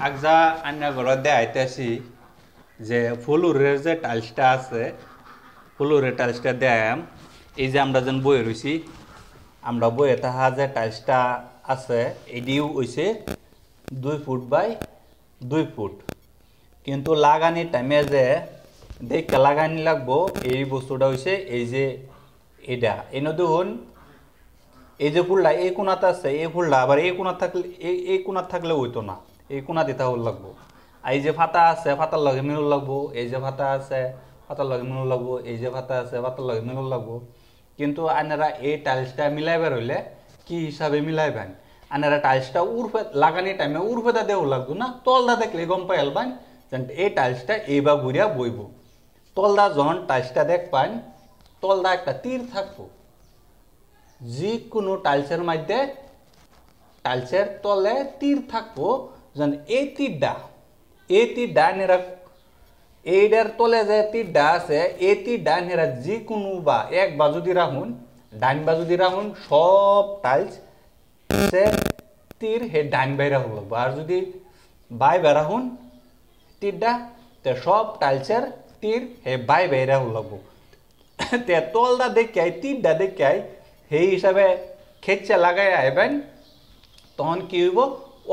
আগজা আন্না ঘরত দেখাইতেছি যে ফুলুরের যে টাইলসটা আছে ফুলুরের টাইলসটা দেখাম এই যে আমরা যেন বয়ে রয়েছি আমরা বয়ে থাকা যে টাইলসটা আছে এটিও হইছে 2 ফুট বাই 2 ফুট কিন্তু লাগানির টাইমে যে দেখে লাগানি লাগবো এই বস্তুটা হইছে এই যে এটা এনে দেখুন এই যে ফুলটা এই কোনাতে আছে এই ফুলটা আবার এই কোনা থাকলে এই কোনা থাকলে হইতো না এই কোনা দিতে হল লাগবো আর এই যে ফাতা আছে ফাতার লগে মিলুন লাগবো এই যে ফাতা আছে ফাতার লগে মিলুন লাগবো এই যে ফাতা আছে ফাতার লগে মিলুন লাগবো কিন্তু আপনারা এই টাইলসটা মিলাইবার হইলে কি হিসাবে মিলাইবেন আপনারা টাইলসটা উর্ফে লাগানি টাইমে উর্ফেটা দেও লাগবো না তলদা দেখলে গম পাই আলবেন এই টাইলসটা এইবার ঘুরিয়া বইব তলদা যখন টাইলসটা দেখ পান তলদা একটা তীর থাকবো যে কোনো টাইলসের মধ্যে টাইলসের তলে তীর থাকবো যেন এই তীরটা নেরা এইটার তলে যে তীরটা আছে এই তীরটা নেরা যে কোনো বা এক বা যদি রাখুন ডাইন বা যদি রাখুন সব টাইলস সে তীর হে ডাইন বাইরা হল আর যদি বাই বেড়াহুন তীরটা তে সব টাইলসের তীর হে বাই বাইরা হল তে তলটা দেখে তীরটা দেখে সেই হিসাবে খেচ্ছে লাগাই আইবেন তখন কি হইব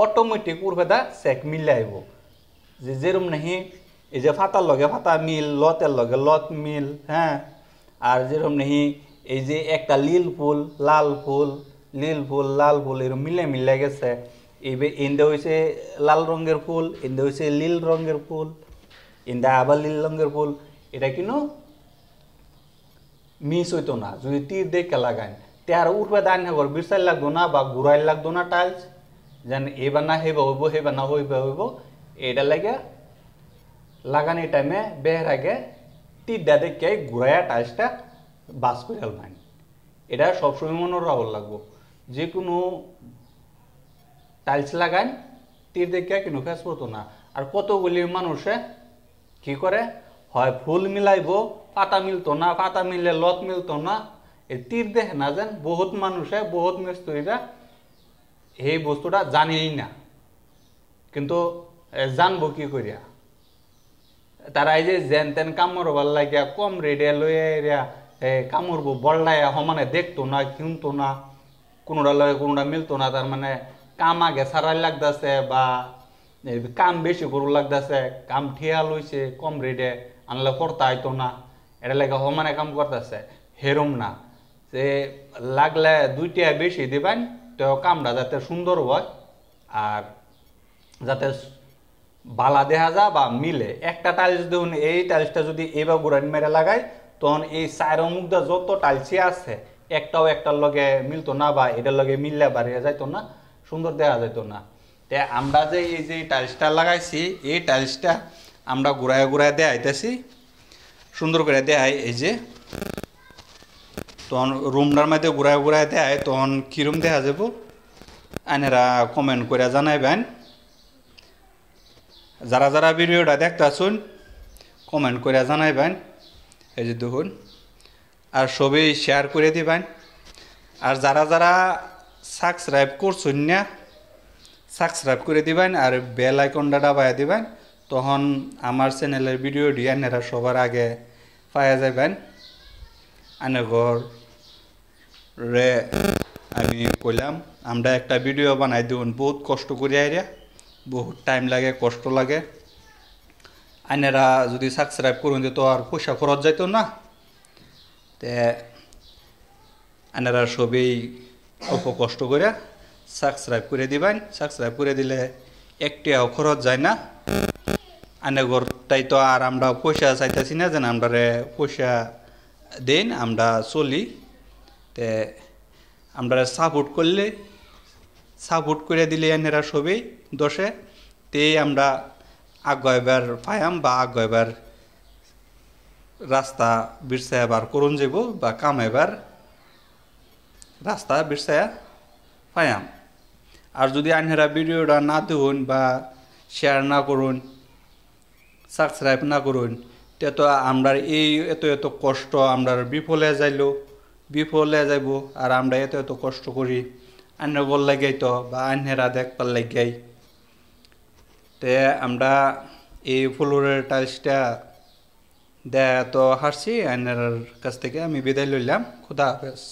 অটোমেটিক উর্ফেদা চেক মিলে আইব যে যেরম নাহি এই যে ফাতার লগে ফাতা মিল লতের লগে লত মিল হ্যাঁ আর যেরম নাহি এই যে একটা লীল ফুল লাল ফুল এরকম মিলে গেছে এইবার ইন্দা হয়েছে লাল রঙের ফুল ইন্দা হয়েছে লীল রঙের ফুল ইন্দা আবার লীল রঙের ফুল এটা কিন্তু মিস হইতো না যদি তীর দেখে লাগান তার উর্ফে দান হবার বিরসাই লাগতো না বা ঘুরাই লাগতো না টাইলস যেন এবার না হেবা না হইব এটা লাগে লাগানি টাইমে বের আগে তীরটা দেখে ঘুরাইয়া টাইলসটা বাস করে আলবেন এটা সবসময় মনে রাখা লাগবো যে কোনো টাইলস লাগান তীর দেখে কিন্তু ফেস করতো না আর কতগুলি মানুষে কি করে হয় ফুল মিলাইব পাতা মিলতো না পাতা মিললে লত মিলতো না এই তীর দেখে না যেন বহুত মানুষে বহুত মিস্ত্রিরা এই বস্তুটা জানেই না কিন্তু জানবো কি করিয়া তারা এই যে যেন তেন কামড় ভাল লাগিয়া কম রেডে লইয়া কামড়বো বল্লাইয়া সমানে দেখতো না কিনতো না কোনোটা লগে কোনোটা মিলতো না তার মানে কাম আগে সারাই লাগতেছে বা কাম বেশি করু লাগতেছে কাম ঠিয়া লইছে কম রেডে আনলে করতে আইতো না এটা লাগে সমানে কাম করতেছে হেরম না যে লাগলে 2 টাকা বেশি দিবেন তো কামটা যাতে সুন্দর হয় আর যাতে বালা দেখা যা বা মিলে একটা টাইলস দেখুন এই টাইলসটা যদি এবার গুড়ান মেরে লাগাই তখন এই চার মুখটা যত টাইলসই আছে একটার লগে মিলতো না বা এটার লগে মিললে বাড়িয়ে যাইতো না সুন্দর দেখা যাইতো না তে আমরা যে এই যে টাইলসটা লাগাইছি এই টাইলসটা আমরা ঘুরায় দেখাইতেছি সুন্দর করে দেখাই এই যে তখন রুমটার মধ্যে ঘুরায় দেখায় তখন কিরম দেখা যাব আনেরা কমেন্ট করে জানাইবেন যারা ভিডিওটা দেখতেছুন কমেন্ট করে জানাইবেন এই যে দেখুন আর সবই শেয়ার করে দিবেন আর যারা সাবস্ক্রাইব করছুন না সাবস্ক্রাইব করে দিবেন আর বেল আইকনটা দাবায় দিবেন তখন আমার চ্যানেলের ভিডিও ডিয়ানেরা সবার আগে পাওয়া যাবেন আনেগর রে আমি কইলাম আমরা একটা ভিডিও বানাই দিউন বহুত কষ্ট করি আইরা বহুত টাইম লাগে কষ্ট লাগে আইনেরা যদি সাবস্ক্রাইব করুন তো আর পয়সা খরচ যাইতো না তে আইনেরা সবই অল্প কষ্ট করে সাবস্ক্রাইব করে দিবেন সাবস্ক্রাইব করে দিলে একটিও খরচ যায় না আইনেগর তাই তো আর আমরা পয়সা চাইতেছি না যেন আমরা পয়সা দেন আমরা চলি তে আমরা সাপোর্ট করে দিলে এনারা সবই দোষে তে আমরা আগাইবার পাইম বা আগাইবার রাস্তা বিরসায়া বার করুন যাব বা কামাইবার রাস্তা বিরসায়া পাইম আর যদি আইনেরা ভিডিওটা না দেখুন বা শেয়ার না করুন সাবস্ক্রাইব না করুন তে তো আমরা এই এত কষ্ট আমরা বিফলে যাইব আর আমরা এত কষ্ট করি আন্যগর লাগাই তো বা আন্যেরা দেখবার লাগাই তে আমরা এই ফ্লোরের টাইলসটা দেয়া তো হারছি, আইনার কাছ থেকে আমি বিদায় লইলাম। খুদা হাফেজ।